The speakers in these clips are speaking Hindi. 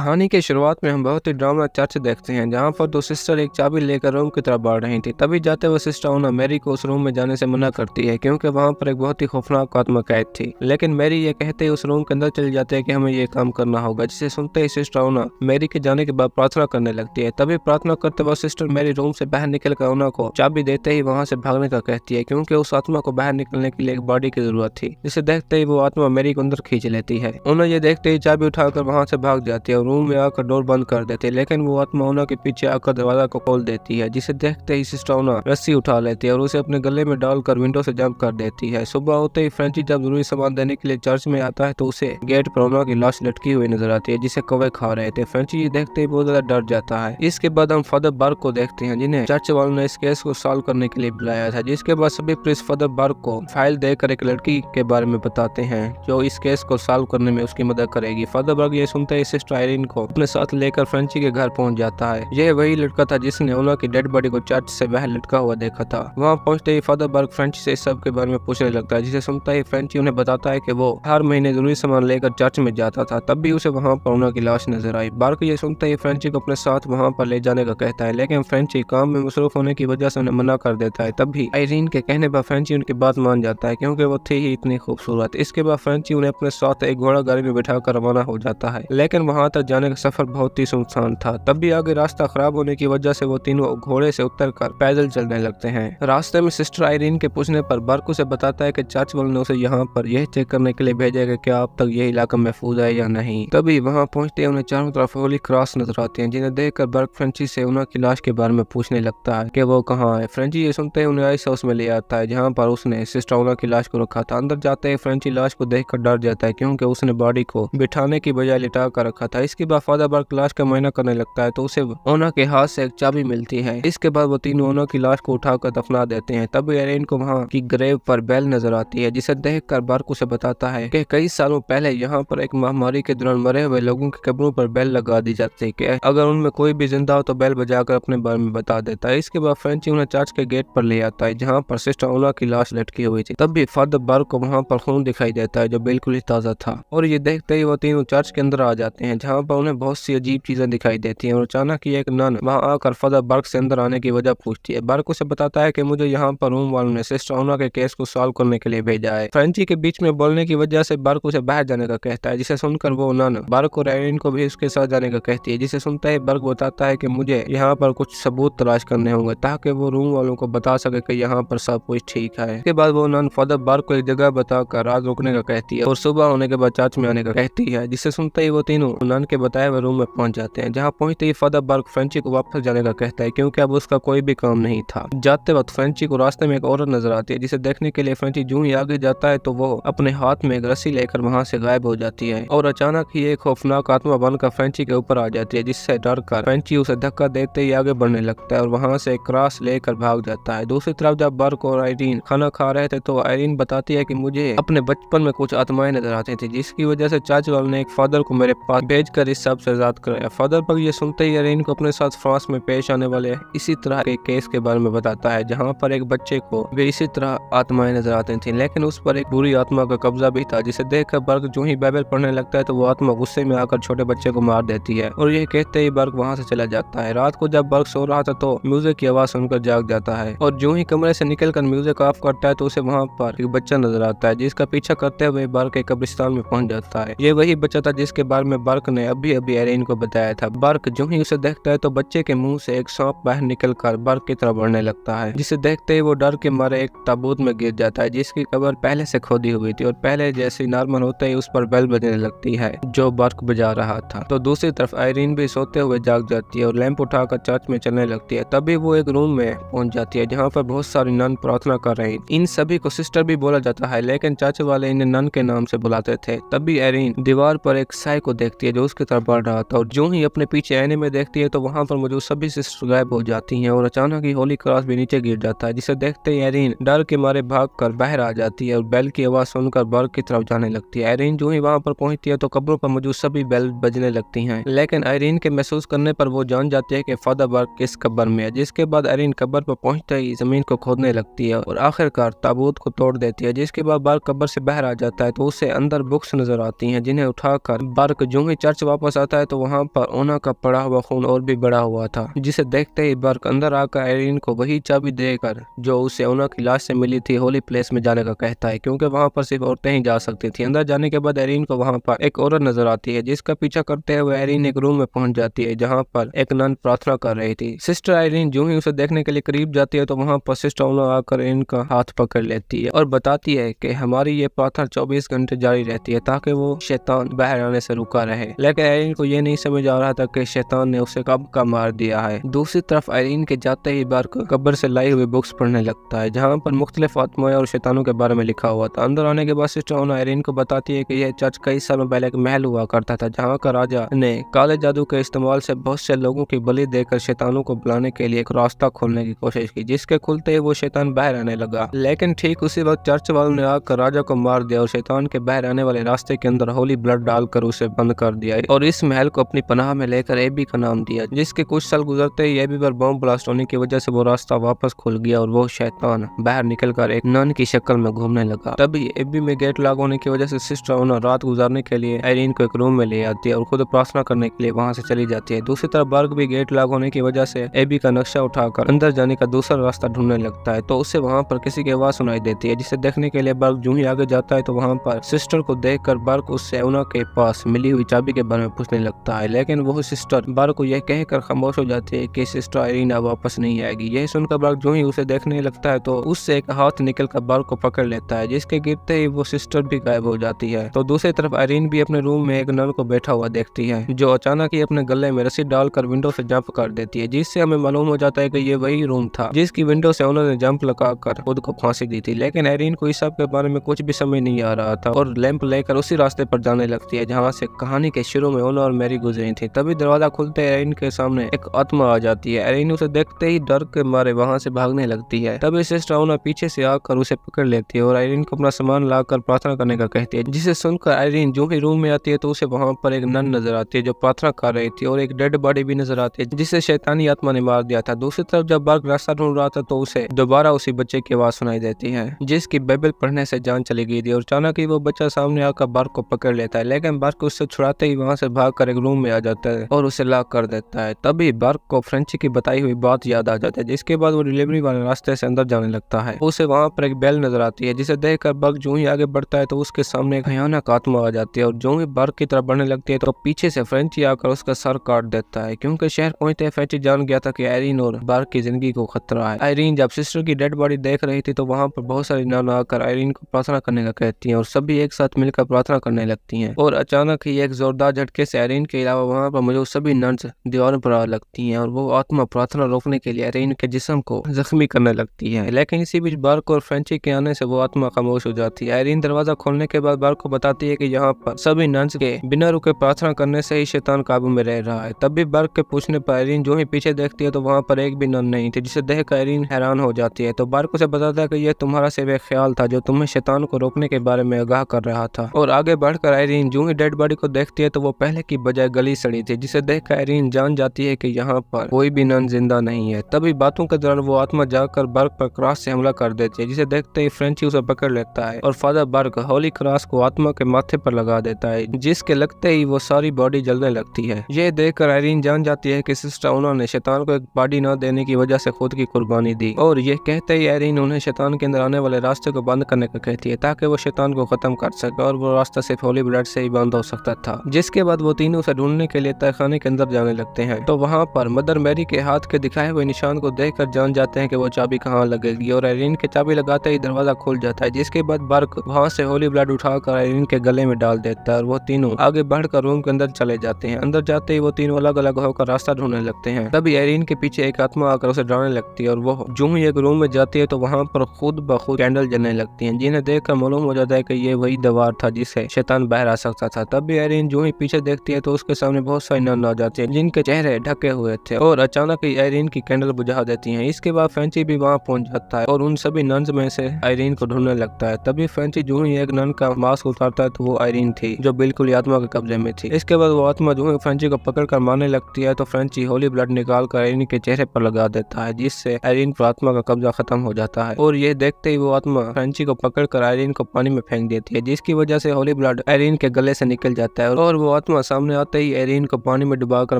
कहानी की शुरुआत में हम बहुत ही ड्रामा चर्च देखते हैं, जहां पर दो सिस्टर एक चाबी लेकर रूम की तरफ बढ़ रही थी। तभी जाते हुए सिस्टर ओना मैरी को उस रूम में जाने से मना करती है, क्योंकि वहां पर एक बहुत ही खौफनाक आत्मा कैद थी। लेकिन मैरी ये कहते ही उस रूम के अंदर चली जाती है कि हमें ये काम करना होगा, जिसे सुनते ही सिस्टर ओना मैरी के जाने के बाद प्रार्थना करने लगती है। तभी प्रार्थना करते वक्त सिस्टर मैरी रूम से बाहर निकलकर ओना को चाबी देते ही वहां से भागने का कहती है, क्योंकि उस आत्मा को बाहर निकलने के लिए एक बॉडी की जरूरत थी। जिसे देखते ही वो आत्मा मैरी को अंदर खींच लेती है। ओना ये देखते ही चाबी उठाकर वहां से भाग जाती है और रूम में आकर डोर बंद कर देती है। लेकिन वो आत्मा ओना के पीछे आकर दरवाजा को खोल देती है, जिसे देखते ही सिस्टर ओना रस्सी उठा लेती है और उसे अपने गले में डालकर विंडो से जंप कर देती है। सुबह होते ही फ्रेंची जब जरूरी सामान देने के लिए चर्च में आता है तो उसे गेट पर ओना की लाश लटकी हुई नजर आती है, जिसे कौवे खा रहे थे। फ्रेंची ये देखते ही बहुत ज्यादा डर जाता है। इसके बाद हम फादर बार्क को देखते हैं, जिन्हें चर्च वालों ने इस केस को सॉल्व करने के लिए बुलाया था। जिसके बाद सभी प्रीस्ट फादर बार्क को फाइल देकर एक लड़की के बारे में बताते हैं जो इस केस को सॉल्व करने में उसकी मदद करेगी। फादर बार्क ये सुनते ही सिस्टर आयरीन को अपने साथ लेकर फ्रेंची के घर पहुंच जाता है। यह वही लड़का था जिसने ओना की डेड बॉडी को चर्च से बाहर लटका हुआ देखा था। वहां पहुंचते ही फादर बार्क फ्रेंची से इस सब के बारे में पूछने लगता है, जिसे सुनता ही फ्रेंची उन्हें बताता है कि वो हर महीने जरूरी सामान लेकर चर्च में जाता था। तब भी उसे वहां पर ओना की लाश नजर आई। बार्क ये सुनते ही फ्रेंची को अपने साथ वहां पर ले जाने का कहता है, लेकिन फ्रेंची काम में मसरूफ होने की वजह से उन्हें मना कर देता है। तब भी आयरीन के कहने पर फ्रेंची उनकी बात मान जाता है, क्योंकि वो थी ही इतनी खूबसूरत। इसके बाद फ्रेंची उन्हें अपने साथ एक घोड़ा गाड़ी में बिठा कर रवाना हो जाता है, लेकिन वहां तक जाने का सफर बहुत ही सुनसान था। तब भी आगे रास्ता खराब होने की वजह से वो तीनों घोड़े से उतरकर पैदल चलने लगते हैं। रास्ते में सिस्टर आयरीन के पूछने पर बार्क उसे बताता है कि चर्च वालों ने उसे यहाँ पर यह चेक करने के लिए भेजा है कि क्या अब तक यह इलाका महफूज है या नहीं। तभी वहाँ पहुंचते उन्हें चारों तरफ होली क्रॉस नजर आते हैं, जिन्हें देखकर बार्क फ्रेंची से ओना की लाश के बारे में पूछने लगता है कि वो कहाँ है। फ्रेंची ये सुनते ही उन्हें आइस हाउस में ले आता है, जहाँ पर उसने सिस्टर ओना की लाश को रखा था। अंदर जाते ही फ्रेंची लाश को देखकर डर जाता है, क्योंकि उसने बॉडी को बिठाने की बजाय लिटा कर रखा था। इसके बाद फादर बार्क लाश का मुआयना करने लगता है तो उसे ओना के हाथ से एक चाबी मिलती है। इसके बाद वो तीनों ओना की लाश को उठाकर दफना देते हैं। तब आयरीन को वहाँ की ग्रेव पर बेल नजर आती है, जिसे देखकर बार्क उसे बताता है कि कई सालों पहले यहाँ पर एक महामारी के दौरान मरे हुए लोगों की कब्रों पर बेल लगा दी जाती है कि अगर उनमें कोई भी जिंदा हो तो बेल बजाकर अपने बारे में बता देता है। इसके बाद फ्रेंची उन्हें चर्च के गेट पर ले आता है, जहाँ पर सिस्टर ओना की लाश लटकी हुई थी। तब भी फादर बार्क को वहाँ पर खून दिखाई देता है, जो बिल्कुल ही ताजा था। और ये देखते ही वो तीनों चर्च के अंदर आ जाते हैं, जहाँ पर उन्हें बहुत सी अजीब चीजें दिखाई देती हैं। और अचानक ही एक नन वहाँ आकर फादर बार्क से अंदर आने की वजह पूछती है। बार्क उसे बताता है कि मुझे यहाँ पर रूम वालों ने सिस्टर ओना के केस को सॉल्व करने के लिए भेजा है। फ्रेंची के बीच में बोलने की वजह से बार्क उसे बाहर जाने का कहता है, जिसे सुनकर वो नन बार्क और आयरीन को भी उसके साथ जाने का कहती है। जिसे सुनता है बार्क बताता है कि मुझे यहाँ पर कुछ सबूत तलाश करने होंगे, ताकि वो रूम वालों को बता सके कि यहाँ पर सब कुछ ठीक है। इसके बाद वो नन फादर बार्क को एक जगह बताकर रात रुकने का कहती है और सुबह होने के बाद चर्च में आने का कहती है। जिसे सुनते ही वो तीनों नन के बताए हुए रूम में पहुंच जाते हैं, जहाँ पहुंचते ही फादर बार्क फ्रेंची को वापस जाने का कहता है, क्योंकि अब उसका कोई भी काम नहीं था। जाते वक्त फ्रेंची को रास्ते में एक औरत नजर आती है, जिसे देखने के लिए फ्रेंची जूं ही आगे जाता है तो वो अपने हाथ में एक रस्सी लेकर वहाँ से गायब हो जाती है। और अचानक ही एक खौफनाक आत्मा बनकर फ्रेंची के ऊपर आ जाती है, जिससे डरकर फ्रेंची उसे धक्का देते ही आगे बढ़ने लगता है और वहाँ से एक क्रॉस लेकर भाग जाता है। दूसरी तरफ जब बार्क और आयरीन खाना खा रहे थे तो आयरीन बताती है कि मुझे अपने बचपन में कुछ आत्माएं नजर आती थी, जिसकी वजह से चर्च वालों ने एक फादर को मेरे पास भेजकर इस सब से आजाद कराया। फादर पर ये सुनते ही आयरीन को अपने साथ फ्रांस में पेश आने वाले इसी तरह के केस के बारे में बताता है, जहाँ पर एक बच्चे को भी इसी तरह आत्माएं नजर आती थी, लेकिन उस पर एक बुरी आत्मा का कब्जा भी था। जिसे देखकर बार्क जो ही बाइबल पढ़ने लगता है तो वो आत्मा गुस्से में आकर छोटे बच्चे को मार देती है और ये कहते ही बार्क वहाँ से चला जाता है। रात को जब बार्क सो रहा था तो म्यूजिक की आवाज सुनकर जाग जाता है और जो ही कमरे से निकलकर म्यूजिक ऑफ करता है तो उसे वहाँ पर एक बच्चा नजर आता है, जिसका पीछा करते हुए बार्क एक कब्रिस्तान में पहुंच जाता है। ये वही बच्चा था जिसके बारे में बार्क ने अभी अभी आयरीन को बताया था। बार्क जो ही उसे देखता है तो बच्चे के मुंह से एक सांप बाहर निकलकर बार्क की तरफ बढ़ने लगता है, जिसे देखते ही वो डर के मारे एक ताबूत में गिर जाता है, जिसकी कब्र पहले से खोदी हुई थी और पहले जैसी नॉर्मल होते ही उस पर बेल बजने लगती है जो बार्क बजा रहा था। तो दूसरी तरफ आयरीन भी सोते हुए जाग जाती है और लैंप उठाकर चर्च में चलने लगती है। तभी वो एक रूम में पहुंच जाती है, जहाँ पर बहुत सारी नन प्रार्थना कर रही। इन सभी को सिस्टर भी बोला जाता है, लेकिन चर्च वाले इन्हें नन के नाम से बुलाते थे। तभी आयरीन दीवार पर एक साई को देखती है जो उसकी तरफ बढ़ रहा था और जो ही अपने पीछे आईने में देखती है तो वहाँ पर मौजूद सभी सिस्टर गायब हो जाती हैं और अचानक ही होली क्रॉस भी नीचे गिर जाता है, जिसे देखते ही आयरीन डर के मारे भागकर बाहर आ जाती है और बेल की आवाज सुनकर बार्क की तरफ जाने लगती है। आयरीन जो ही वहाँ पर पहुंचती है तो कब्रों पर मौजूद सभी बेल बजने लगती हैं, लेकिन आयरीन के महसूस करने पर वो जान जाती है कि फादर बार्क किस कब्र में है। जिसके बाद आयरीन कब्र पर पहुंचते ही जमीन को खोदने लगती है और आखिरकार ताबूत को तोड़ देती है। जिसके बाद बार्क कब्र से बाहर आ जाता है तो उसे अंदर बुक्स नजर आती हैं, जिन्हें उठाकर बार्क जो ही चर्च वापस आता है तो वहाँ पर ओना का पड़ा हुआ खून और भी बड़ा हुआ था, जिसे देखते ही बर्क अंदर आकर आयरीन को वही चाबी देकर जो उसे ओना की लाश से मिली थी होली प्लेस में जाने का कहता है, क्योंकि वहाँ पर सिर्फ औरतें ही जा सकती थी। अंदर जाने के बाद आयरीन को वहाँ पर एक औरत नजर आती है, जिसका पीछा करते हुए आयरीन एक रूम में पहुंच जाती है जहाँ पर एक नन प्रार्थना कर रही थी। सिस्टर आयरीन जो ही उसे देखने के लिए करीब जाती है तो वहाँ पर सिस्टर ओना आकर इनका हाथ पकड़ लेती है और बताती है कि हमारी ये प्रार्थना 24 घंटे जारी रहती है ताकि वो शैतान बाहर आने से रुका रहे। लेकिन आयरीन को ये नहीं समझ आ रहा था कि शैतान ने उसे कब का मार दिया है। दूसरी तरफ आयरीन के जाते ही बर्क कब्र से लाई हुई बुक्स पढ़ने लगता है जहाँ पर मुख्तलिफ आत्माएं और शैतानों के बारे में लिखा हुआ था। अंदर आने के बाद सिस्टर ओना आयरीन को बताती है कि यह चर्च कई सालों पहले एक महल हुआ करता था जहाँ का राजा ने काले जादू के इस्तेमाल से बहुत से लोगों की बलि देकर शैतानों को बुलाने के लिए एक रास्ता खोलने की कोशिश की, जिसके खुलते ही वो शैतान बाहर आने लगा। लेकिन ठीक उसी वक्त चर्च वालों ने आकर राजा को मार दिया और शैतान के बाहर आने वाले रास्ते के अंदर होली ब्लड डालकर उसे बंद कर दिया और इस महल को अपनी पनाह में लेकर एबी का नाम दिया, जिसके कुछ साल गुजरते ही एबी पर बम ब्लास्ट होने की वजह से वो रास्ता वापस खुल गया और वो शैतान बाहर निकलकर एक नन की शक्ल में घूमने लगा। तभी एबी में गेट लॉक होने की वजह से सिस्टर ओना रात गुजारने के लिए आयरीन को एक रूम में ले आती है और खुद प्रार्थना करने के लिए वहाँ से चली जाती है। दूसरी तरफ बर्क भी गेट लॉक होने की वजह से एबी का नक्शा उठाकर अंदर जाने का दूसरा रास्ता ढूंढने लगता है तो उसे वहाँ पर किसी की आवाज सुनाई देती है, जिसे देखने के लिए बर्क जो ही आगे जाता है तो वहाँ पर सिस्टर को देखकर बर्क उससे ओना के पास मिली हुई चाबी के बारे में पूछने लगता है। लेकिन वो सिस्टर बर्क को यह कहकर खामोश हो जाती है कि सिस्टर आयरीन अब वापस नहीं आएगी। यह सुनकर बर्क जो ही उसे देखने लगता है तो उससे एक हाथ निकलकर बर्क को पकड़ लेता है, जिसके गिरते ही वो सिस्टर भी गायब हो जाती है। तो दूसरी तरफ आयरीन भी अपने रूम में एक नन को बैठा हुआ देखती है जो अचानक ही अपने गले में रस्सी डालकर विंडो से जंप कर देती है, जिससे हमें मालूम हो जाता है कि ये वही रूम था जिसकी विंडो से उन्होंने जंप लगाकर खुद को फांसी दी थी। लेकिन आयरीन को इस सब के बारे में कुछ भी समझ नहीं आ रहा था और लैंप लेकर उसी रास्ते पर जाने लगती है जहाँ से कहानी के शुरू में ओना और मैरी गुजरी थी। तभी दरवाजा खुलते आयरीन के सामने एक आत्मा आ जाती है। आयरीन उसे देखते ही डर के मारे वहाँ से भागने लगती है। तभी सिस्टर ओना पीछे से आकर उसे पकड़ लेती है और आयरीन को अपना सामान लाकर प्रार्थना करने का कहती है, जिसे सुनकर आयरीन जो ही रूम में आती है तो उसे वहाँ पर एक नन नजर आती है जो प्रार्थना कर रही थी और एक डेड बॉडी भी नजर आती है जिसे शैतानी आत्मा ने मार दिया था। दूसरी तरफ जब बर्क रास्ता ढूंढ रहा था तो उसे दोबारा उसी बच्चे की आवाज सुनाई देती है जिसकी बाइबल पढ़ने से जान चली गई थी और अचानक ही वो बच्चा सामने आकर बर्क को पकड़ लेता है। लेकिन बर्क उससे छुड़ाते ही वहाँ से भागकर एक रूम में आ जाता है और उसे लॉक कर देता है। तभी बर्क को फ्रेंची की बताई हुई बात याद आ जाती है, जिसके बाद वो डिलीवरी वाले रास्ते से अंदर जाने लगता है। उसे वहाँ पर एक बेल नजर आती है जिसे देखकर बर्क जो ही आगे बढ़ता है तो उसके सामने एक भयानक आत्मा आ जाती है और जो ही बर्क की तरफ बढ़ने लगती है तो पीछे से फ्रेंची आकर उसका सर काट देता है, क्योंकि शहर पहुंचते फ्रेंची जान गया था कि आयरीन और बर्क की जिंदगी को खतरा है। आयरीन जब सिस्टर की डेड बॉडी देख रही थी तो वहाँ पर बहुत सारी नन आकर आयरीन को प्रार्थना करने का कहती हैं और सभी एक साथ मिलकर प्रार्थना करने लगती हैं और अचानक ही एक जोरदार झटके से आयरीन के अलावा वहाँ पर मौजूद सभी नन्स दीवारों पर आ लगती हैं और वो आत्मा प्रार्थना रोकने के लिए आयरीन के जिस्म को जख्मी करने लगती है। लेकिन इसी बीच बर्क और फ्रेंची के आने से वो आत्मा खामोश हो जाती है। आयरीन दरवाजा खोलने के बाद बर्क को बताती है कि यहाँ पर सभी नन्स के बिना रुके प्रार्थना करने से ही शैतान काबू में रह रहा है। तभी बर्क के पूछने पर आयरीन जो ही पीछे देखती है तो वहाँ पर एक भी नन नहीं थी, जिसे देख आयरीन हैरान हो जाती है। तो बर्क उसे बताता है कि यह तुम्हारा सिर्फ एक ख्याल था जो तुम्हें शैतान को रोकने के बारे में आगाह कर रहा था। और आगे बढ़कर आयरीन जो ही डेड बॉडी को देखती है तो वो पहले की बजाय गली सड़ी थी, जिसे देख आयरीन जान जाती है कि यहाँ पर कोई भी नन जिंदा नहीं है। तभी बातों के दौरान वो आत्मा जाकर बर्क पर क्रॉस से हमला कर देती है, जिसे देखते ही फ्रेंची उसे पकड़ लेता है और फादर बर्क होली क्रॉस को आत्मा के माथे पर लगा देता है, जिसके लगते ही वो सारी बॉडी जलने लगती है। यह देखकर आयरीन जान जाती है कि सिस्टर उन्होंने शैतान को एक बॉडी न देने की वजह से खुद की कुर्बानी दी और ये कहते ही आयरीन उन्हें शैतान के अंदर आने वाले रास्ते को बंद करने का कहती है ताकि वो शैतान को खत्म कर सके और वो रास्ता सिर्फ होली ब्लड से ही बंद हो सकता था। जिसके बाद वो तीनों उसे ढूंढने के लिए तहखाने के अंदर जाने लगते हैं। तो वहाँ पर मदर मैरी के हाथ के दिखाए हुए निशान को देखकर जान जाते हैं कि वो चाबी कहाँ लगेगी और आयरीन के चाबी लगाते ही दरवाजा खुल जाता है। जिसके बाद बर्क वहाँ से होली ब्लड उठाकर आयरीन के गले में डाल देता है और वो तीनों आगे बढ़कर रूम के अंदर चले जाते हैं। अंदर जाते ही वो तीनों अलग अलग होकर रास्ता ढूंढने लगते हैं। तभी आयरीन के पीछे एक आत्मा आकर उसे डराने लगती है और वो जो ही एक रूम में जाती है तो वहाँ पर खुद ब खुद कैंडल जलने लगती हैं, जिन्हें देखकर मालूम हो जाता है कि ये वही दीवार था जिससे शैतान बाहर आ सकता था। तभी आयरीन जो ही पीछे देखती है तो उसके सामने बहुत सारी नन आ जाती हैं जिनके चेहरे ढके हुए थे और अचानक ही आयरीन की कैंडल बुझा देती हैं। इसके बाद फ्रेंची भी वहाँ पहुंच जाता है और उन सभी नन्स में से आयरीन को ढूंढने लगता है। तभी फ्रेंची जो ही एक नन का मास्क उतारता है तो वो आयरीन थी जो बिल्कुल ही आत्मा के कब्जे में थी। इसके बाद वो आत्मा जो ही फ्रेंची को पकड़ कर मारने लगती है तो फ्रेंची होली ब्लड निकाल कर आयरीन के चेहरे पर लगा देता है, जिससे आयरीन पर आत्मा का कब्जा खत्म हो जाता है। और ये देखते ही वो आत्मा फ्रेंची को पकड़ कर आयरीन को पानी में फेंक देती है, जिसकी वजह से होली ब्लड आयरीन के गले से निकल जाता है और वो आत्मा सामने आते ही एरिन को पानी में डुबाकर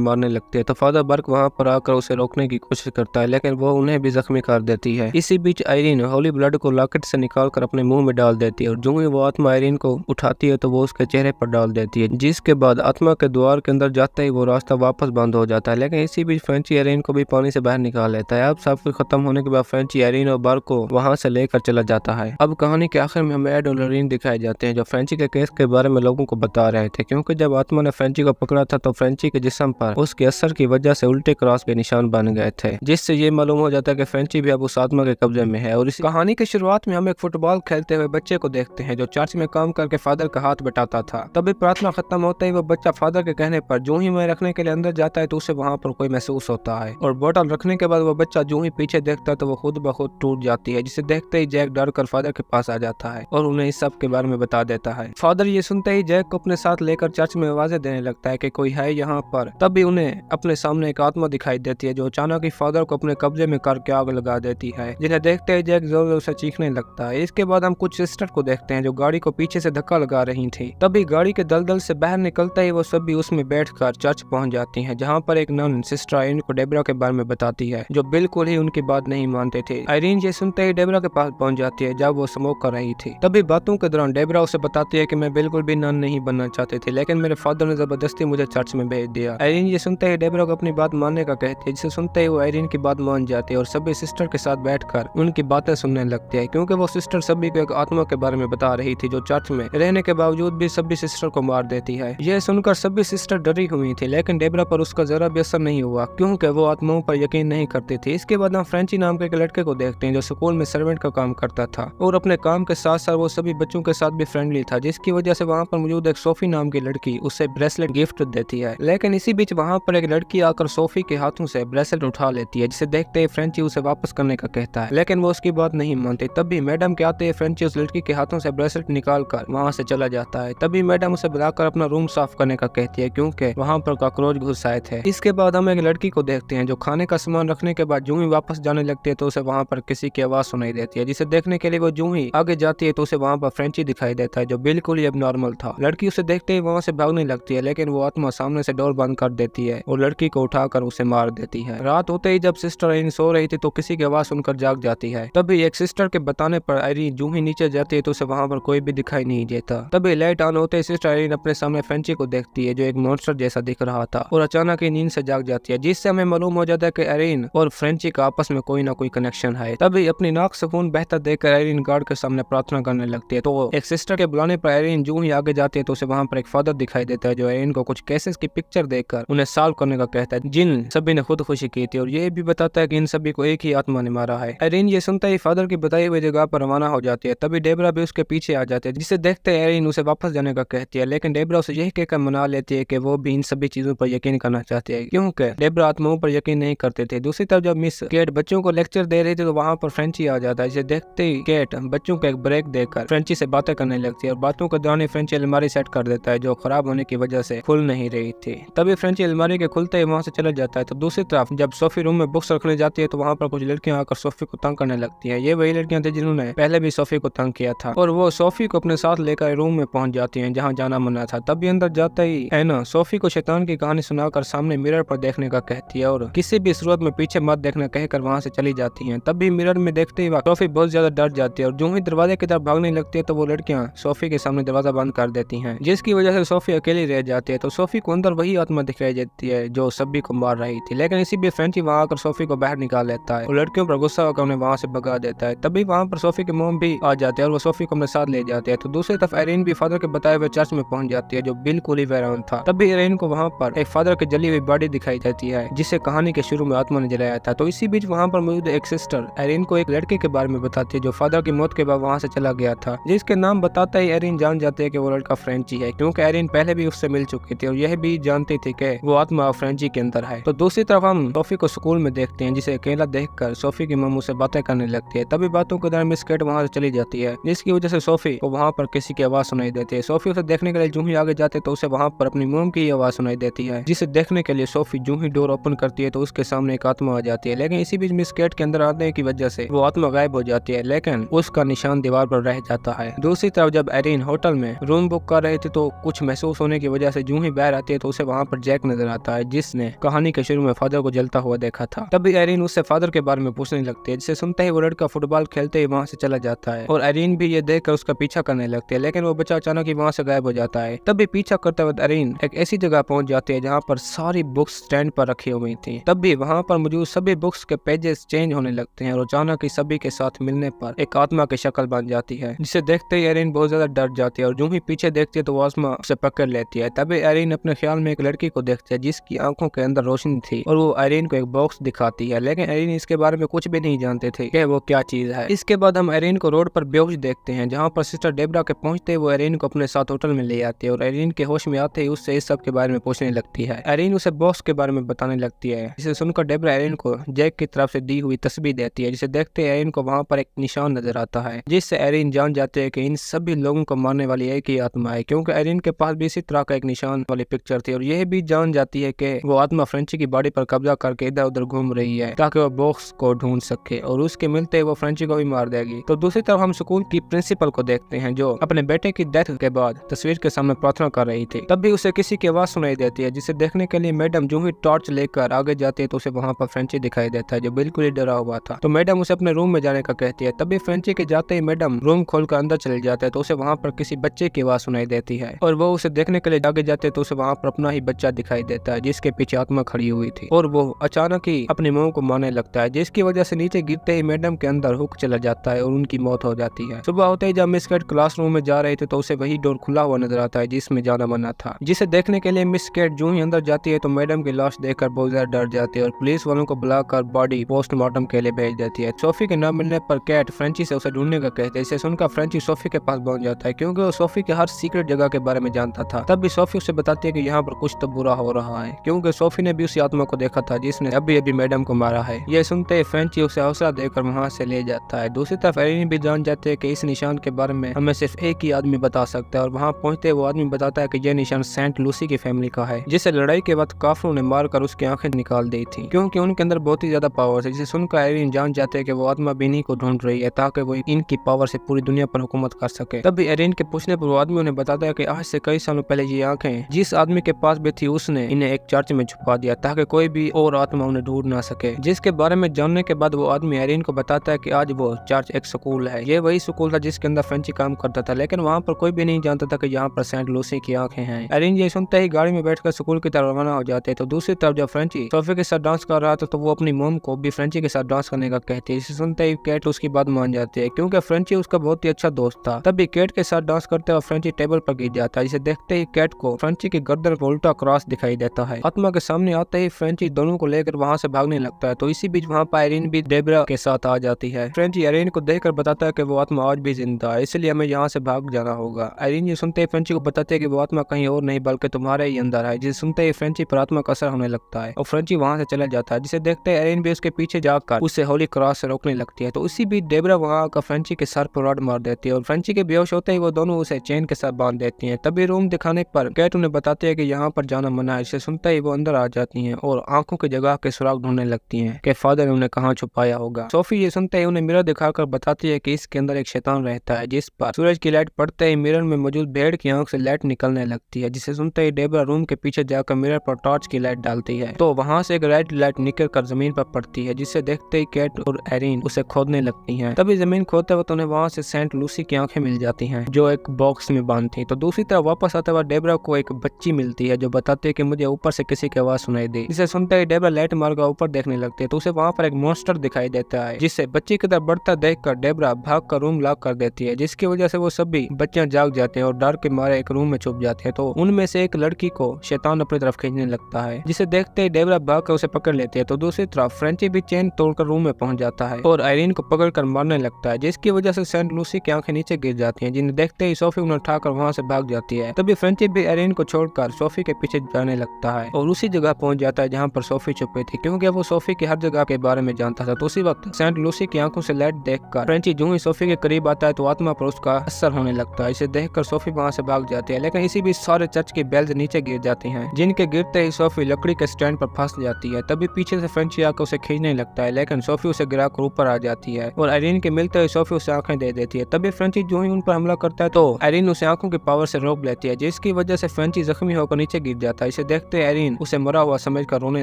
मारने लगती है, तो फादर बर्क वहाँ पर आकर उसे रोकने की कोशिश करता है, लेकिन वो उन्हें भी जख्मी कर देती है। इसी बीच आयरीन होली ब्लड को लॉकेट से निकालकर अपने मुंह में डाल देती है और जो ही वो आत्मा आयरीन को उठाती है तो वो उसके चेहरे पर डाल देती है, जिसके बाद आत्मा के द्वार के अंदर जाते ही वो रास्ता वापस बंद हो जाता है। लेकिन इसी बीच फ्रेंची आयरीन को भी पानी से बाहर निकाल लेता है। अब सब कुछ खत्म होने के बाद फ्रेंची आयरीन और बर्क को वहाँ से लेकर चला जाता है। अब कहानी के आखिर में हमें एड और लॉरीन दिखाए जाते हैं जो फ्रेंची के केस के बारे में लोगों को बता रहे थे, क्योंकि जब आत्मा ने फ्रेंची को पकड़ा था तो फ्रेंची के जिस्म पर उसके असर की वजह से उल्टे क्रॉस के निशान बन गए थे, जिससे ये मालूम हो जाता है कि फ्रेंची भी अब उस आत्मा के कब्जे में है। और इस कहानी की शुरुआत में हम एक फुटबॉल खेलते हुए बच्चे को देखते हैं जो चर्च में काम करके फादर का हाथ बटाता था। तभी प्रार्थना खत्म होते ही वो बच्चा फादर के कहने पर जो ही मैं रखने के लिए अंदर जाता है तो उसे वहाँ पर कोई महसूस होता है, और बोतल रखने के बाद वो बच्चा जो ही पीछे देखता है तो वो खुद ब खुद टूट जाती है, जिसे देखते ही जैक डर कर फादर के पास आ जाता है और उन्हें इस सब के बारे में बता देता है। फादर ये सुनते ही जैक को अपने साथ लेकर चर्च में आवाजें देने लगता है कि कोई है यहाँ पर। तभी उन्हें अपने सामने एक आत्मा दिखाई देती है जो अचानक ही फादर को अपने कब्जे में करके आग लगा देती है, जिन्हें देखते ही जैक जोर जोर से चीखने लगता है। इसके बाद हम कुछ सिस्टर को देखते हैं जो गाड़ी को पीछे से धक्का लगा रही थी। तभी गाड़ी के दलदल से बाहर निकलते ही वो सभी उसमें बैठकर चर्च पहुंच जाती हैं, जहां पर एक नन सिस्टर आयरीन को डेबरा के बारे में बताती है जो बिल्कुल ही उनकी बात नहीं मानते थे। आयरीन ये सुनते ही डेबरा के पास पहुंच जाती है जब वो स्मोक कर रही थी। तभी बातों के दौरान डेबरा उसे बताती है कि मैं बिल्कुल भी नन नहीं बनना चाहती थी, लेकिन मेरे फादर ने जबरदस्ती मुझे चर्च में भेज दिया। आयरीन ये सुनते ही डेबरा को अपनी बात मानने का कहती है, जिसे सुनते ही वो आयरीन की बात मान जाती है और सभी सिस्टर के साथ बैठकर उनकी बातें सुनने लगती है, क्योंकि वो सिस्टर सभी को एक आत्मा के बारे में बता रही थी जो चर्च में रहने के बावजूद भी सभी सिस्टर को मार देती है। यह सुनकर सभी सिस्टर डरी हुई थी, लेकिन डेबरा पर उसका जरा भी असर नहीं हुआ क्योंकि वो आत्माओं पर यकीन नहीं करती थी। इसके बाद हम फ्रेंची नाम के एक लड़के को देखते हैं जो स्कूल में सर्वेंट का काम करता था और अपने काम के साथ साथ वो सभी बच्चों के साथ भी फ्रेंडली था, जिसकी वजह से वहाँ पर मौजूद एक सोफी नाम की लड़की उसे ब्रेसलेट गिफ्ट देती है। लेकिन इसी बीच वहाँ पर एक लड़की आकर सोफी के हाथों से ब्रेसलेट उठा लेती है, जिसे देखते ही फ्रेंची उसे वापस करने का कहता है, लेकिन वो उसकी बात नहीं मानती। तभी मैडम के आते ही फ्रेंची उस लड़की के हाथों से ब्रेसलेट निकाल कर वहाँ से चला जाता है। तभी मैडम उसे बुलाकर अपना रूम साफ करने का कहती है क्योंकि वहाँ पर कॉकरोच घुस आए थे। इसके बाद हम एक लड़की को देखते हैं जो खाने का सामान रखने के बाद जूं ही वापस जाने लगती है तो उसे वहाँ पर किसी की आवाज सुनाई देती है, जिसे देखने के लिए वो जूं ही आगे जाती है तो उसे वहाँ पर फ्रेंची दिखाई देता है जो बिल्कुल ही अबनॉर्मल था। लड़की उसे देखते ही वहाँ से भागने लगती है, लेकिन वो आत्मा सामने से डोर बंद कर देती है और लड़की को उठाकर उसे मार देती है। रात होते ही जब सिस्टर आयरीन सो रही थी तो किसी की आवाज सुनकर जाग जाती है। तभी एक सिस्टर के बताने पर आयरीन जूं ही नीचे जाती है तो उसे वहाँ पर कोई भी दिखाई नहीं देता। तभी लाइट ऑन होते ही सिस्टर आयरीन अपने सामने फ्रेंची को देखती है जो एक मॉन्स्टर जैसा दिख रहा था और अचानक ही नींद से जाग जाती है, जिससे हमें मालूम हो जाता है कि आयरीन और फ्रेंची का आपस में कोई ना कोई कनेक्शन है। तभी अपनी नाक से खून बहता देखकर आयरीन गार्ड के सामने प्रार्थना करने लगती है, तो एक सिस्टर के बुलाने पर आयरीन जूं ही आगे जाती है तो उसे वहाँ पर एक फादर दिखाई देता है जो आयरीन को कुछ केसेस की पिक्चर देखकर उन्हें सॉल्व करने का कहता है जिन सभी ने खुदकुशी की थी, और ये भी बताता है कि इन सभी को एक ही आत्मा ने मारा है। आयरीन ये सुनता ही फादर की बताई हुई जगह पर रवाना हो जाती है। तभी डेबरा भी उसके पीछे आ जाती है, जिसे देखते आयरीन उसे वापस जाने का कहती है, लेकिन डेबरा उसे यही कहकर मना लेती है कि वो भी इन सभी चीजों पर यकीन करना चाहती है क्योंकि डेबरा आत्माओं पर यकीन नहीं करते थे। दूसरी तरफ जब मिस केट बच्चों को लेक्चर दे रही थी तो वहाँ पर फ्रेंची आ जाता है, जिसे देखते ही केट बच्चों को एक ब्रेक देकर फ्रेंची से बातें करने लगती है और बातों के दौरान फ्रेंची अलमारी सेट कर देता है जो खराब होने की वजह से खुल नहीं रही थी। तभी फ्रेंची अलमारी के खुलते ही वहाँ से चला जाता है। तो दूसरी तरफ जब सोफी रूम में बुक्स रखने जाती है तो वहाँ पर कुछ लड़कियां आकर सोफी को तंग करने लगती है। ये वही लड़कियां थी जिन्होंने पहले भी सोफी को तंग किया था और वो सोफी को अपने साथ लेकर रूम में पहुंच जाती है जहाँ जाना मना था। तभी अंदर जाते ही एना सोफी को शैतान की कहानी सुनाकर सामने मिरर पर देखने का कहती है और किसी भी सूरत में पीछे मत देखना कहकर वहाँ से चली जाती है। तभी मिरर में देखते ही सोफी बहुत ज्यादा डर जाती है और जो ही दरवाजे की तरफ भागने लगती है तो वो लड़कियां सोफी के सामने दरवाजा बंद कर देती हैं, जिसकी वजह से सोफी अकेली रह जाती है। तो सोफी को अंदर वही आत्मा दिखाई देती है जो सभी को मार रही थी, लेकिन इसी भी फ्रेंची वहाँ आकर सोफी को बाहर निकाल लेता है और लड़कियों पर गुस्सा होकर उन्हें वहाँ से भगा देता है। तभी वहाँ पर सोफी के मोम भी आ जाते हैं और वो सोफी को अपने साथ ले जाते हैं। तो दूसरी तरफ आयरीन भी फादर के बताए हुए चर्च में पहुंच जाती है जो बिल्कुल ही वैरान था। तभी आयरीन को वहाँ पर एक फादर की जली हुई बॉडी दिखाई देती है जिसे कहानी के शुरू में आत्मा ने जलाया था। तो इसी बीच वहाँ पर मौजूद एक सिस्टर आयरीन को एक लड़के के बारे में बताती है जो फादर की मौत के बाद वहाँ से चला गया था, जिसके नाम बताता ही आयरीन जान जाती है कि वो लड़का फ्रेंची है क्योंकि आयरीन पहले भी उससे मिल चुकी थी और यह भी जानती थी कि वो आत्मा फ्रेंची के अंदर है। तो दूसरी तरफ हम सोफी को स्कूल में देखते हैं जिसे अकेला देखकर सोफी की मम्मी से बातें करने लगती है। तभी बातों के दौरान मिस केट वहाँ से चली जाती है, जिसकी वजह से सोफी को वहाँ पर किसी की आवाज सुनाई देती है। सोफी उसे देखने के लिए जूं ही आगे जाते तो उसे वहाँ पर अपनी मोम की आवाज सुनाई देती है, जिसे देखने के लिए सोफी जूं ही डोर ओपन करती है तो उसके सामने एक आत्मा आ जाती है। लेकिन इसी बीच मिस केट के अंदर आने की वजह से वो आत्मा गायब हो जाती है, लेकिन उसका निशान दीवार पर रह जाता है। दूसरी तरफ जब आयरीन होटल में रूम बुक कर रहे थे तो कुछ महसूस बेहोश होने की वजह से जूं ही बाहर आती है तो उसे वहाँ पर जैक नजर आता है, जिसने कहानी के शुरू में फादर को जलता हुआ देखा था। तभी आयरीन उससे फादर के बारे में पूछने लगती है, जिसे सुनते ही वो लड़का फुटबॉल खेलते ही वहाँ से चला जाता है और आयरीन भी ये देखकर उसका पीछा करने लगती है, लेकिन वो बच्चा अचानक ही वहाँ से गायब हो जाता है। तभी पीछा करते वक्त आयरीन एक ऐसी जगह पहुंच जाती है जहाँ पर सारी बुक्स स्टैंड पर रखी हुई थी। तब भी वहाँ पर मौजूद सभी बुक्स के पेजेस चेंज होने लगते हैं और अचानक ही सभी के साथ मिलने पर एक आत्मा की शक्ल बन जाती है, जिसे देखते ही आयरीन बहुत ज्यादा डर जाती है और जो ही पीछे देखती है तो वो आत्मा उसे पकड़ लेती है। तभी आयरीन अपने ख्याल में एक लड़की को देखती है जिसकी आंखों के अंदर रोशनी थी और वो आयरीन को एक बॉक्स दिखाती है, लेकिन आयरीन इसके बारे में कुछ भी नहीं जानते थे कि वो क्या चीज है। इसके बाद हम आयरीन को रोड पर बेहोश देखते हैं, जहाँ पर सिस्टर डेबरा के पहुंचते वो आयरीन को अपने साथ होटल में ले आती है और आयरीन के होश में आते ही उससे इस सब के बारे में पूछने लगती है। आयरीन उसे बॉक्स के बारे में बताने लगती है, जिसे सुनकर डेबरा आयरीन को जैक की तरफ से दी हुई तस्वीर देती है, जिसे देखते आयरीन को वहाँ पर एक निशान नजर आता है, जिससे आयरीन जान जाते हैं कि इन सभी लोगों को मारने वाली एक ही आत्मा है, क्योंकि आयरीन के पास भी इसी तरह का एक निशान वाली पिक्चर थी और यह भी जान जाती है कि वो आत्मा फ्रेंची की बॉडी पर कब्जा करके इधर उधर घूम रही है ताकि वो बॉक्स को ढूंढ सके और उसके मिलते ही वो फ्रेंची को भी मार देगी। तो दूसरी तरफ हम स्कूल की प्रिंसिपल को देखते हैं, जो अपने बेटे की डेथ के बाद तस्वीर के सामने प्रार्थना कर रही थी। तब भी उसे किसी की आवाज सुनाई देती है, जिसे देखने के लिए मैडम जो ही टॉर्च लेकर आगे जाती है तो उसे वहाँ पर फ्रेंची दिखाई देता है, जो बिल्कुल ही डरा हुआ था। तो मैडम उसे अपने रूम में जाने का कहती है। तभी फ्रेंची के जाते ही मैडम रूम खोलकर अंदर चले जाते हैं तो उसे वहाँ पर किसी बच्चे की आवाज सुनाई देती है और वो उसे देखने के लिए आगे जाते हैं तो उसे वहाँ पर अपना ही बच्चा दिखाई देता है, जिसके पीछे आत्मा खड़ी हुई थी और वो अचानक ही अपनी मुंह को मारने लगता है, जिसकी वजह से नीचे गिरते ही मैडम के अंदर हुक चला जाता है और उनकी मौत हो जाती है। सुबह होते ही जब मिस कैट क्लासरूम में जा रहे थे तो उसे वही डोर खुला हुआ नजर आता है जिसमें जाना मना था, जिसे देखने के लिए मिस कैट जो ही अंदर जाती है तो मैडम की लाश देखकर बहुत ज्यादा डर जाती है और पुलिस वालों को बुलाकर बॉडी पोस्टमार्टम के लिए भेज देती है। सोफी के न मिलने पर कैट फ्रेंची से उसे ढूंढने का कहते हैं। इसे सुनकर फ्रेंची सोफी के पास पहुंच जाता है, क्योंकि वो सोफी के हर सीक्रेट जगह के बारे में जानता था। तब भी सोफी उसे बताती है कि यहाँ पर कुछ तो बुरा हो रहा है, क्योंकि सोफी ने भी उसी आत्मा को देखा था जिसने अभी अभी मैडम को मारा है। ये सुनते ही फ्रेंची उसे हौसला देकर वहाँ से ले जाता है। दूसरी तरफ आयरीन भी जान जाते हैं कि इस निशान के बारे में हमें सिर्फ एक ही आदमी बता सकता है और वहाँ पहुंचते वो आदमी बताता है कि यह निशान सेंट लूसी की फैमिली का है, जिसे लड़ाई के वक्त काफिरों ने मारकर उसकी आंखें निकाल दी थी, क्योंकि उनके अंदर बहुत ही ज्यादा पावर है। जिसे सुनकर आयरीन जान जाते हैं कि वो आत्मा भी इन्हीं को ढूंढ रही है ताकि वो इनकी पावर से पूरी दुनिया पर हुकूमत कर सके। तभी आयरीन के पूछने पर वो आदमी उन्हें बताता है कि आज से कई सालों पहले ये आंखें जिस आदमी के पास भी थी उसने इन्हें एक चर्च में छुपा दिया ताकि कोई भी और आत्मा उन्हें ढूंढ ना सके। जिसके बारे में जानने के बाद वो आदमी आयरीन को बताता है कि आज वो चर्च एक स्कूल है। ये वही स्कूल था जिसके अंदर फ्रेंची काम करता था, लेकिन वहाँ पर कोई भी नहीं जानता था कि यहाँ पर सेंट लूसी की आंखें हैं। आयरीन ये सुनते ही गाड़ी में बैठकर स्कूल की तरफ रवाना हो जाते हैं। तो दूसरी तरफ जब फ्रेंची सोफी के साथ डांस कर रहा था तो वो अपनी मोम को भी फ्रेंची के साथ डांस करने का कहती है। इसे सुनते ही कैट उसकी बात मान जाती है, क्योंकि फ्रेंची उसका बहुत ही अच्छा दोस्त था। तभी कैट के साथ डांस करते हुए फ्रेंची टेबल पर गिर जाता है, जिसे देखते ही कैट को फ्रेंची की गर्दन पर उल्टा क्रॉस दिखाई देता है। आत्मा के सामने आते ही फ्रेंची दोनों को लेकर वहाँ से भागने लगता है। तो इसी बीच वहाँ पर आयरीन भी डेबरा के साथ आ जाती है। फ्रेंची आयरीन को देखकर बताता है कि वो आत्मा आज भी जिंदा है, इसलिए हमें यहाँ से भाग जाना होगा। आयरीन ये सुनते ही फ्रेंची को बताते हैं कि वो आत्मा कहीं और नहीं बल्कि तुम्हारे ही अंदर है। जिसे सुनते ही फ्रेंची पर आत्मा का असर होने लगता है और फ्रेंची वहाँ से चला जाता है, जिसे देखते ही आयरीन भी उसके पीछे जाकर उसे होली क्रॉस से रोकने लगती है। तो इसी बीच डेबरा वहाँ आकर फ्रेंची के सर पर रॉड मार देती है और फ्रेंची के बेहोश होते ही वो दोनों उसे चेन के साथ बांध देती हैं। तभी रूम दिखाने पर कैट उन्हें बताती है कि यहाँ पर जाना मना है। इसे सुनते ही वो अंदर आ जाती हैं और आंखों की जगह के सुराग ढूंढने लगती हैं कि फादर ने उन्हें कहाँ छुपाया होगा। सोफी ये सुनते ही उन्हें मिरर दिखाकर बताती है कि इसके अंदर एक शैतान रहता है, जिस पर सूरज की लाइट पड़ते ही मिरर में मौजूद भेड़ की आंख से लाइट निकलने लगती है। जिसे सुनते ही डेबरा रूम के पीछे जाकर मिरर पर टॉर्च की लाइट डालती है तो वहाँ से एक रेड लाइट निकल कर जमीन पर पड़ती है, जिसे देखते ही कैट और आयरीन उसे खोदने लगती हैं। तभी जमीन खोदते वक्त उन्हें वहाँ से सेंट लूसी की आंखें मिल जाती हैं जो एक बॉक्स में बंद थी। तो दूसरी तरफ वापस आते हुए डेबरा को एक बच्ची मिलती है जो बताती है कि मुझे ऊपर से किसी की आवाज सुनाई दी। जिसे सुनते ही डेबरा लाइट मारकर ऊपर देखने लगती है तो उसे वहाँ पर एक मॉन्स्टर दिखाई देता है, जिससे बच्ची की तरफ बढ़ता देखकर डेबरा भाग कर रूम लॉक कर देती है, जिसकी वजह से वो सभी बच्चियां जाग जाते हैं और डर के मारे एक रूम में छुप जाते हैं। तो उनमें से एक लड़की को शैतान अपनी तरफ खींचने लगता है, जिसे देखते ही डेबरा भाग कर उसे पकड़ लेती है। तो दूसरी तरफ फ्रेंची भी चेन तोड़कर रूम में पहुंच जाता है और आयरीन को पकड़कर मारने लगता है, जिसकी वजह से सेंट लूसी की आंखें नीचे गिर जाती हैं, जिन्हें देखते ही सोफी उन्हें उठाकर वहां से भाग जाती है। तभी फ्रेंची भी आयरीन को छोड़कर सोफी के पीछे जाने लगता है और उसी जगह पहुंच जाता है जहां पर सोफी छुपी थी, क्योंकि वो सोफी की हर जगह के बारे में जानता था। तो उसी वक्त सेंट लूसी की आंखों से लाइट देखकर फ्रेंची जो ही सोफी के करीब आता है तो आत्मा पर उसका असर होने लगता है। इसे देखकर सोफी वहां से भाग जाती है, लेकिन इसी बीच सारे चर्च की बेल्स नीचे गिर जाती हैं, जिनके गिरते ही सोफी लकड़ी के स्टैंड पर फंस जाती है। तभी पीछे से फ्रेंची आकर उसे खींचने लगता है, लेकिन सोफी उसे गिराकर ऊपर आ जाती है और आयरीन के मिलते हुए सोफी उसे आंखें दे देती है। तभी फ्रेंची जो ही उन पर हमला करता है तो आयरीन उसे आंखों की पावर से रोक लेती है, जिसकी वजह से फ्रेंची जख्मी होकर नीचे गिर जाता है। इसे देखते एरिन उसे मरा हुआ समझकर रोने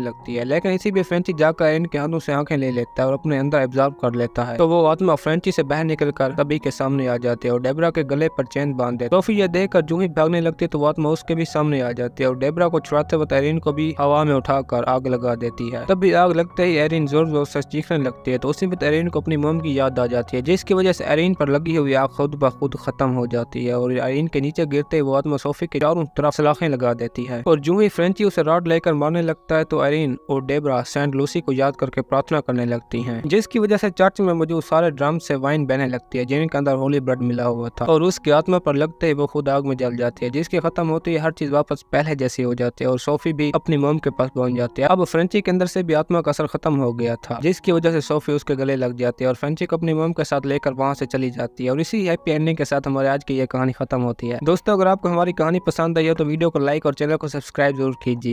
लगती है, लेकिन इसी भी फ्रेंची जाकर एरिन के हाथों से आंखें ले लेता है और अपने अंदर एब्जॉर्ब कर लेता है। तो वो आत्मा फ्रेंची से बाहर निकलकर सभी के सामने आ जाती है और डेबरा के गले पर चेन बांध देती है। सोफी ये देखकर जो ही भागने लगती है तो वो आत्मा उसके भी सामने आ जाती है और डेबरा को छुड़ाते वक्त एरिन को भी हवा में उठाकर आग लगा देती है। तब भी आग लगते ही एरिन जोर जोर से चीखने लगती है, तो उसी वक्त एरिन को अपनी मोम की याद आ जाती है, जिसकी वजह से एरिन पर लगी हुई आग खुद ब खुद खत्म हो जाती है और एरिन के नीचे गिरते वो आत्मा सोफी के चारों तरफ सलाखें लगा देती है। और जो ही फ्रेंची उसे रॉड लेकर मारने लगता है तो एरिन और डेबरा सेंट लूसी को याद करके प्रार्थना करने लगती हैं, जिसकी वजह से चर्च में मौजूद सारे ड्रम से वाइन बहने लगती है जिनके अंदर होली ब्लड मिला हुआ था, और उसकी आत्मा पर लगते ही वो खुद आग में जल जाती है, जिसकी खत्म होती है हर चीज वापस पहले जैसी हो जाती है और सोफी भी अपनी मोम के पास पहुंच जाती है। अब फ्रेंची के अंदर से भी आत्मा का असर खत्म हो गया था, जिसकी वजह से सोफी उसके गले लग जाती है और फ्रेंची को अपनी मोम के साथ लेकर वहां से चली जाती है। और इसी हैप्पी एंडिंग के साथ हमारे आज की यह कहानी खत्म होती है। दोस्तों, अगर आपको हमारी कहानी पसंद आई हो तो वीडियो को लाइक और चैनल को सब्सक्राइब जरूर कीजिए।